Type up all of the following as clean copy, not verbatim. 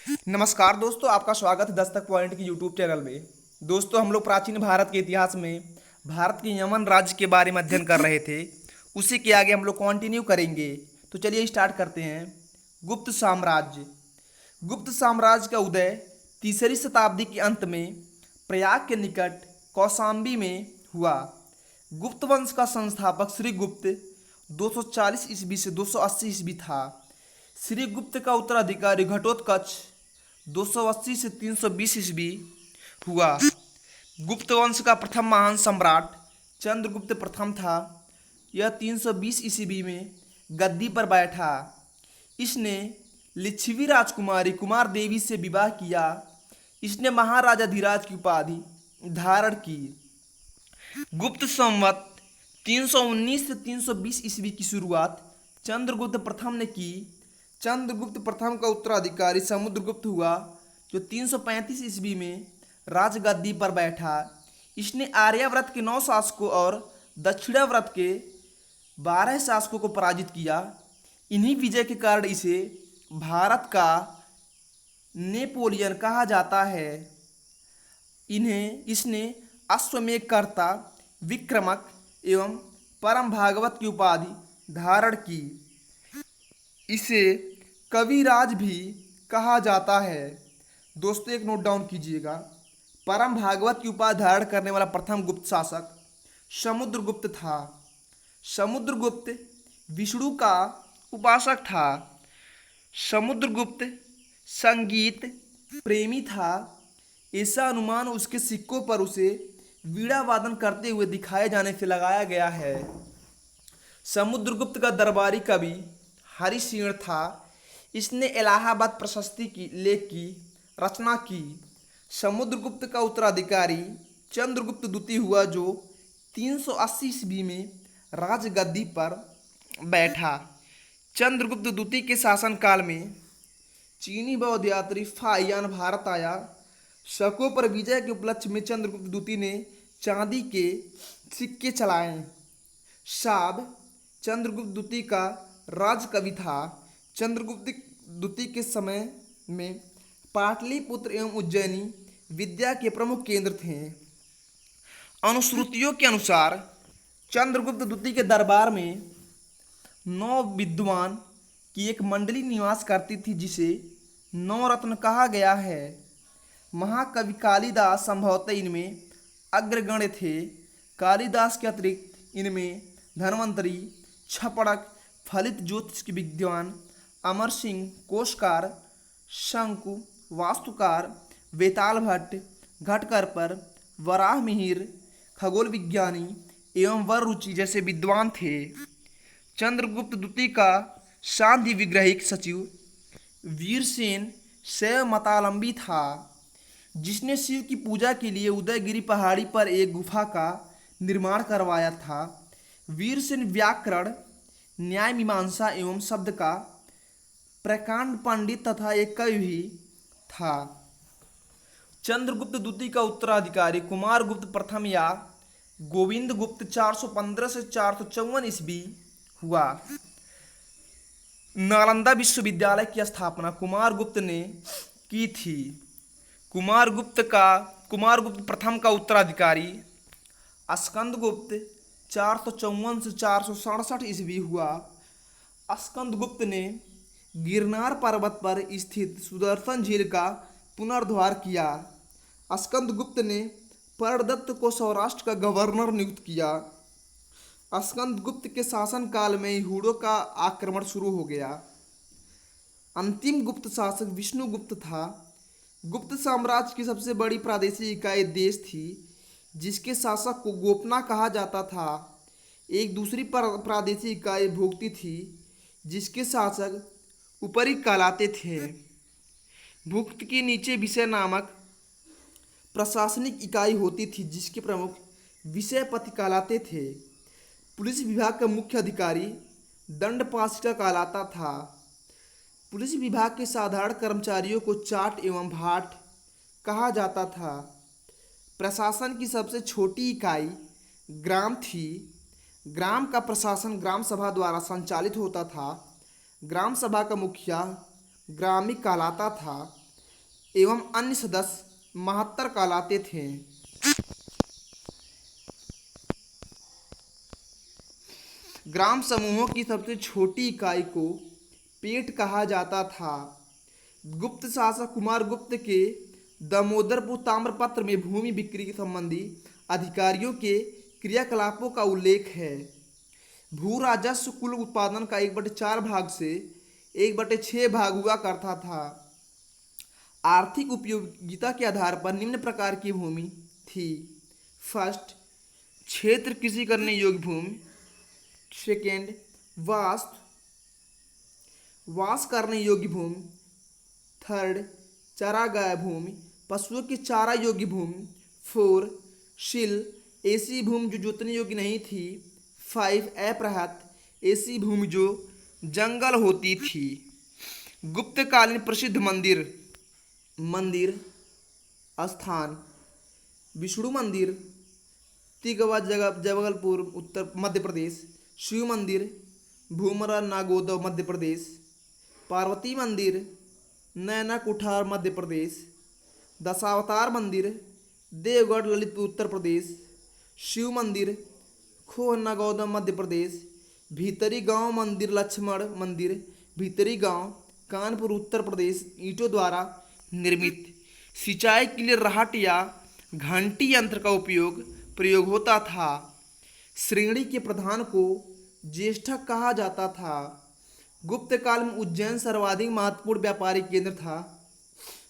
नमस्कार दोस्तों, आपका स्वागत है दस्तक पॉइंट की यूट्यूब चैनल में। दोस्तों, हम लोग प्राचीन भारत के इतिहास में भारत के यमन राज्य के बारे में अध्ययन कर रहे थे। उसी के आगे हम लोग कंटिन्यू करेंगे। तो चलिए स्टार्ट करते हैं। गुप्त साम्राज्य। गुप्त साम्राज्य का उदय तीसरी शताब्दी के अंत में प्रयाग के निकट कौशाम्बी में हुआ। गुप्त वंश का संस्थापक श्रीगुप्त 240 ईस्वी से 280 ईस्वी था। श्रीगुप्त का उत्तराधिकारी घटोत्कच 280 से 320 ईस्वी हुआ। गुप्त वंश का प्रथम महान सम्राट चंद्रगुप्त प्रथम था। यह 320 ईस्वी में गद्दी पर बैठा। इसने लिच्छवी राजकुमारी कुमार देवी से विवाह किया। इसने महाराजाधिराज की उपाधि धारण की। गुप्त संवत 319 से 320 ईस्वी की शुरुआत चंद्रगुप्त प्रथम ने की। चंद्रगुप्त प्रथम का उत्तराधिकारी समुद्रगुप्त हुआ, जो 335 ईस्वी में राजगद्दी पर बैठा। इसने आर्यावर्त के 9 शासकों और दक्षिणावर्त के 12 शासकों को पराजित किया। इन्हीं विजय के कारण इसे भारत का नेपोलियन कहा जाता है। इसने अश्वमेधकर्ता, विक्रमक एवं परम भागवत की उपाधि धारण की। इसे कविराज भी कहा जाता है। दोस्तों, एक नोट डाउन कीजिएगा। परम भागवत की उपाधि धारण करने वाला प्रथम गुप्त शासक समुद्रगुप्त था। समुद्रगुप्त विष्णु का उपासक था। समुद्रगुप्त संगीत प्रेमी था। ऐसा अनुमान उसके सिक्कों पर उसे वीणा वादन करते हुए दिखाए जाने से लगाया गया है। समुद्रगुप्त का दरबारी कवि हरिसेन था। इसने इलाहाबाद प्रशस्ति की लेख की रचना की। समुद्रगुप्त का उत्तराधिकारी चंद्रगुप्त द्वितीय हुआ, जो 380 ईस्वी में राजगद्दी पर बैठा। चंद्रगुप्त द्वितीय के शासनकाल में चीनी बौद्ध यात्री फाहियान भारत आया। शकों पर विजय के उपलक्ष्य में चंद्रगुप्त द्वितीय ने चांदी के सिक्के चलाए। शाब चंद्रगुप्त द्वितीय का राजकवि था। चंद्रगुप्त द्वितीय के समय में पाटलिपुत्र एवं उज्जैनी विद्या के प्रमुख केंद्र थे। अनुश्रुतियों के अनुसार चंद्रगुप्त द्वितीय के दरबार में 9 विद्वान की एक मंडली निवास करती थी, जिसे 9 रत्न कहा गया है। महाकवि कालिदास संभवतः इनमें अग्रगण्य थे। कालिदास के अतिरिक्त इनमें धन्वंतरी, छपड़क, फलित ज्योतिष के विद्वान अमर सिंह, कोशकार, शंकु, वास्तुकार, वेताल भट्ट, घटकरपर, वराह मिहिर, खगोल विज्ञानी एवं वर रुचि जैसे विद्वान थे। चंद्रगुप्त द्वितीय का शांति विग्रहिक सचिव वीरसेन शैव मतावलंबी था, जिसने शिव की पूजा के लिए उदयगिरी पहाड़ी पर एक गुफा का निर्माण करवाया था। वीरसेन व्याकरण, न्याय, मीमांसा एवं शब्द का प्रकांड पंडित तथा एक कवि भी था। चंद्रगुप्त द्वितीय का उत्तराधिकारी कुमारगुप्त प्रथम या गोविंदगुप्त 415 से 454 ईस्वी हुआ। नालंदा विश्वविद्यालय की स्थापना कुमारगुप्त ने की थी। कुमारगुप्त प्रथम का उत्तराधिकारी स्कंदगुप्त 454 से 467 ईस्वी हुआ। स्कंदगुप्त ने गिरनार पर्वत पर स्थित सुदर्शन झील का पुनरुद्धार किया। स्कंदगुप्त ने पर्णदत्त को सौराष्ट्र का गवर्नर नियुक्त किया। स्कंदगुप्त के शासनकाल में हुड़ों का आक्रमण शुरू हो गया। अंतिम गुप्त शासक विष्णुगुप्त था। गुप्त साम्राज्य की सबसे बड़ी प्रादेशिक इकाई देश थी, जिसके शासक को गोपना कहा जाता था। एक दूसरी प्रादेशिक इकाई भोक्ती थी, जिसके शासक उपरी कहलाते थे। भुक्त के नीचे विषय नामक प्रशासनिक इकाई होती थी, जिसके प्रमुख विषयपति कहलाते थे। पुलिस विभाग का मुख्य अधिकारी दंडपाशिका कहलाता था। पुलिस विभाग के साधारण कर्मचारियों को चाट एवं भाट कहा जाता था। प्रशासन की सबसे छोटी इकाई ग्राम थी। ग्राम का प्रशासन ग्राम सभा द्वारा संचालित होता था। ग्राम सभा का मुखिया ग्रामिक कहलाता था। एवं अन्य सदस्य महात्तर कहलाते थे। ग्राम समूहों की सबसे छोटी इकाई को पेट कहा जाता था। गुप्त शासक कुमार गुप्त के दामोदरपुर ताम्रपत्र में भूमि बिक्री संबंधी अधिकारियों के क्रियाकलापों का उल्लेख है। भू राजस्व कुल उत्पादन का 1/4 भाग से 1/6 भाग हुआ करता था। आर्थिक उपयोगिता के आधार पर निम्न प्रकार की भूमि थी। फर्स्ट, क्षेत्र कृषि करने योग्य भूमि। सेकेंड, वास करने योग्य भूमि। थर्ड, चारागाह भूमि, पशुओं की चारा योग्य भूमि। 4, शील, ऐसी भूमि जो जोतने योग्य नहीं थी। 5, अपराहत, ऐसी भूमि जो जंगल होती थी। गुप्तकालीन प्रसिद्ध मंदिर स्थान: विष्णु मंदिर, तिगवा जबलपुर उत्तर मध्य प्रदेश। शिव मंदिर, भूमरा नागोदव मध्य प्रदेश। पार्वती मंदिर, नैना कुठार मध्य प्रदेश। दशावतार मंदिर, देवगढ़ ललितपुर उत्तर प्रदेश। शिव मंदिर, खोह नागौदम मध्य प्रदेश। भीतरी गांव मंदिर, लक्ष्मण मंदिर, भीतरी गांव, कानपुर उत्तर प्रदेश, ईंटों द्वारा निर्मित। सिंचाई के लिए राहट या घंटी यंत्र का प्रयोग होता था। श्रेणी के प्रधान को ज्येष्ठक कहा जाता था। गुप्त काल में उज्जैन सर्वाधिक महत्वपूर्ण व्यापारिक केंद्र था।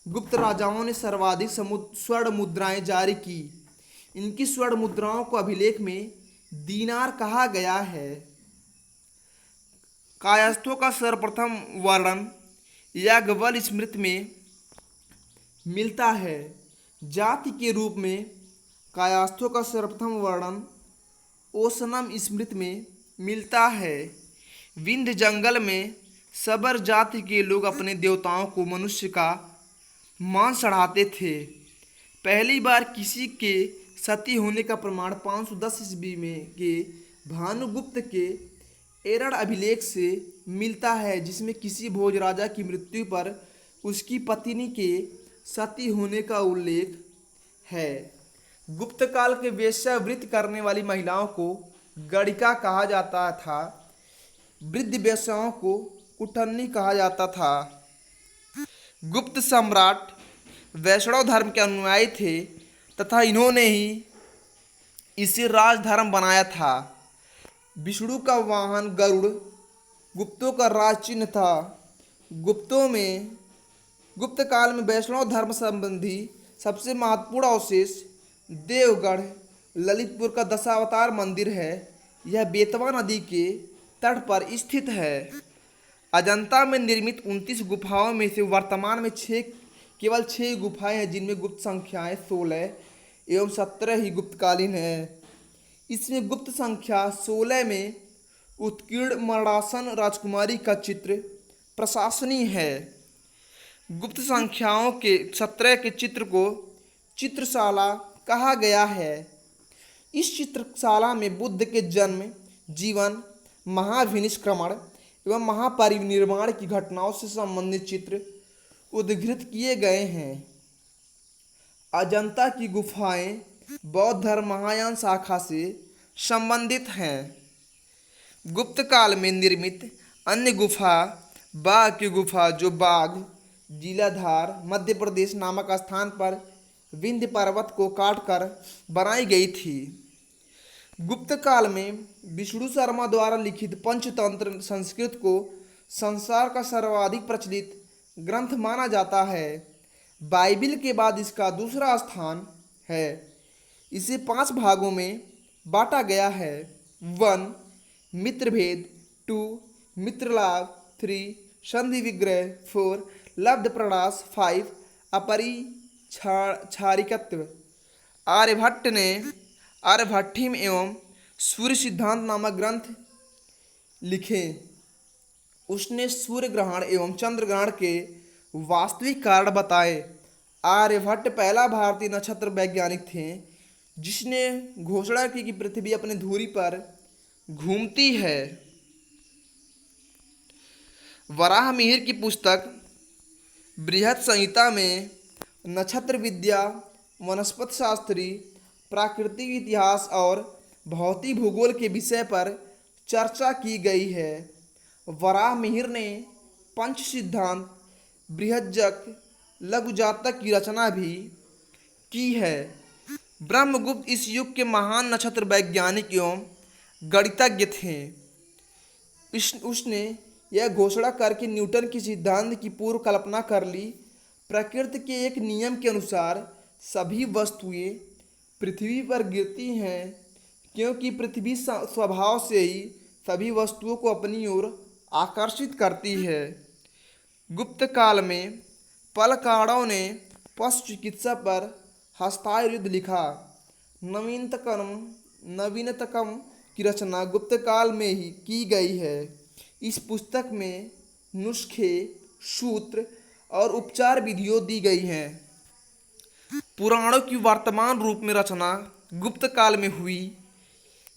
गुप्त राजाओं ने सर्वाधिक स्वर्ण मुद्राएं जारी की। इनकी स्वर्ण मुद्राओं को अभिलेख में दीनार कहा गया है। कायस्थों का सर्वप्रथम वर्णन याज्ञवल्क्य स्मृति में मिलता है। जाति के रूप में कायस्थों का सर्वप्रथम वर्णन ओशनम स्मृति में मिलता है। विंध्य जंगल में सबर जाति के लोग अपने देवताओं को मनुष्य का मांस चढ़ाते थे। पहली बार किसी के सती होने का प्रमाण 510 ईस्वी में के भानुगुप्त के एरड़ अभिलेख से मिलता है, जिसमें किसी भोज राजा की मृत्यु पर उसकी पत्नी के सती होने का उल्लेख है। गुप्त काल के वेश्यावृत्ति करने वाली महिलाओं को गणिका कहा जाता था। वृद्ध वेश्याओं को कुटन्नी कहा जाता था। गुप्त सम्राट वैष्णव धर्म के अनुयायी थे तथा इन्होंने ही इसे राजधर्म बनाया था। विष्णु का वाहन गरुड़ गुप्तों का राज चिन्ह था। गुप्त काल में वैष्णव धर्म संबंधी सबसे महत्वपूर्ण अवशेष देवगढ़ ललितपुर का दशावतार मंदिर है। यह बेतवा नदी के तट पर स्थित है। अजंता में निर्मित 29 गुफाओं में से वर्तमान में केवल 6 गुफाएं हैं, जिनमें गुप्त संख्याएं 16 एवं 17 ही गुप्तकालीन है। इसमें गुप्त संख्या 16 में उत्कीर्ण मरणासन राजकुमारी का चित्र प्रशंसनीय है। गुप्त संख्याओं के 17 के चित्र को चित्रशाला कहा गया है। इस चित्रशाला में बुद्ध के जन्म, जीवन, महाविनिष्क्रमण एवं महापरिनिर्वाण की घटनाओं से संबंधित चित्र उद्धृत किए गए हैं। अजंता की गुफाएं बौद्ध धर्म महायान शाखा से संबंधित हैं। गुप्त काल में निर्मित अन्य गुफा बाघ की गुफा, जो बाघ जिलाधार मध्य प्रदेश नामक स्थान पर विंध्य पर्वत को काटकर बनाई गई थी। गुप्त काल में विष्णु शर्मा द्वारा लिखित पंचतंत्र संस्कृत को संसार का सर्वाधिक प्रचलित ग्रंथ माना जाता है। बाइबिल के बाद इसका दूसरा स्थान है। इसे 5 भागों में बांटा गया है। 1 मित्रभेद, 2 मित्रलाभ, 3 संधि विग्रह, 4 लब्ध प्रणाश, 5 अपरिछारिकत्व। आर्यभट्ट ने आर्यभट्टिम एवं सूर्य सिद्धांत नामक ग्रंथ लिखे। उसने सूर्य ग्रहण एवं चंद्र ग्रहण के वास्तविक कारण बताए। आर्यभट्ट पहला भारतीय नक्षत्र वैज्ञानिक थे जिसने घोषणा की कि पृथ्वी अपनी धुरी पर घूमती है। वराहमिहिर की पुस्तक बृहत् संहिता में नक्षत्र विद्या, वनस्पति शास्त्री, प्राकृतिक इतिहास और भौतिक भूगोल के विषय पर चर्चा की गई है। वराहमिहिर ने पंच सिद्धांत, बृहज्जक, लघु जातक की रचना भी की है। ब्रह्मगुप्त इस युग के महान नक्षत्र वैज्ञानिक एवं गणितज्ञ थे। उसने यह घोषणा करके न्यूटन के सिद्धांत की पूर्व कल्पना कर ली। प्रकृति के एक नियम के अनुसार सभी वस्तुएं पृथ्वी पर गिरती हैं, क्योंकि पृथ्वी स्वभाव से ही सभी वस्तुओं को अपनी ओर आकर्षित करती है। गुप्त काल में पलकाड़ों ने पशु चिकित्सा पर हस्तायुध लिखा। नवीनतकम की रचना गुप्त काल में ही की गई है। इस पुस्तक में नुस्खे, सूत्र और उपचार विधियों दी गई हैं। पुराणों की वर्तमान रूप में रचना गुप्त काल में हुई।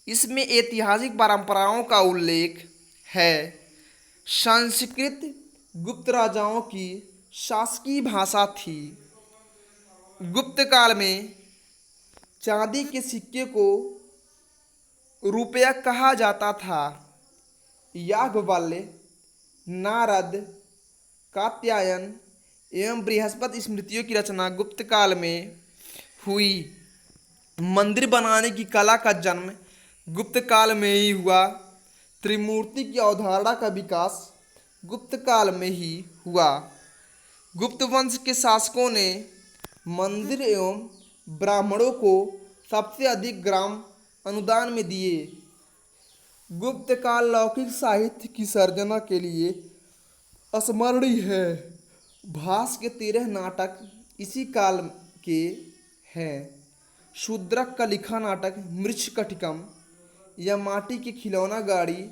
इसमें ऐतिहासिक परंपराओं का उल्लेख है। संस्कृत गुप्त राजाओं की शासकीय भाषा थी। गुप्त काल में चांदी के सिक्के को रुपया कहा जाता था। याज्ञवल्क्य, नारद, कात्यायन एवं बृहस्पति स्मृतियों की रचना गुप्त काल में हुई। मंदिर बनाने की कला का जन्म गुप्त काल में ही हुआ। त्रिमूर्ति की अवधारणा का विकास गुप्त काल में ही हुआ। गुप्त वंश के शासकों ने मंदिर एवं ब्राह्मणों को सबसे अधिक ग्राम अनुदान में दिए। गुप्त काल लौकिक साहित्य की सर्जना के लिए स्मरणीय है। भास के 13 नाटक इसी काल के हैं। शूद्रक का लिखा नाटक मृच्छकटिकम या माटी की खिलौना गाड़ी,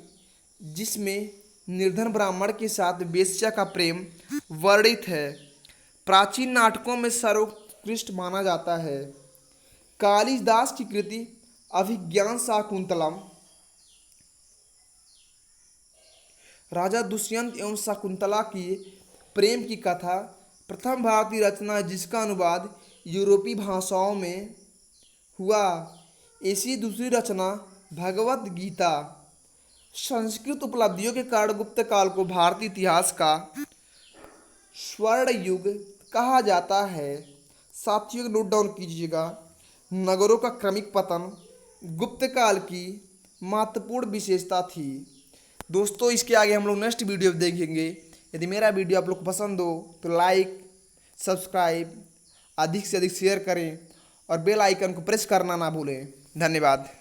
जिसमें निर्धन ब्राह्मण के साथ वेश्या का प्रेम वर्णित है, प्राचीन नाटकों में सर्वोत्कृष्ट माना जाता है। कालिदास की कृति अभिज्ञान शाकुंतलम राजा दुष्यंत एवं शकुंतला की प्रेम की कथा प्रथम भारतीय रचना है, जिसका अनुवाद यूरोपीय भाषाओं में हुआ। ऐसी दूसरी रचना भगवत गीता। संस्कृत उपलब्धियों के कारण गुप्त काल को भारतीय इतिहास का स्वर्ण युग कहा जाता है। साथियों, नोट डाउन कीजिएगा, नगरों का क्रमिक पतन गुप्त काल की महत्वपूर्ण विशेषता थी। दोस्तों, इसके आगे हम लोग नेक्स्ट वीडियो देखेंगे। यदि मेरा वीडियो आप लोग को पसंद हो तो लाइक, सब्सक्राइब, अधिक से अधिक शेयर करें और बेल आइकन को प्रेस करना ना भूलें। धन्यवाद।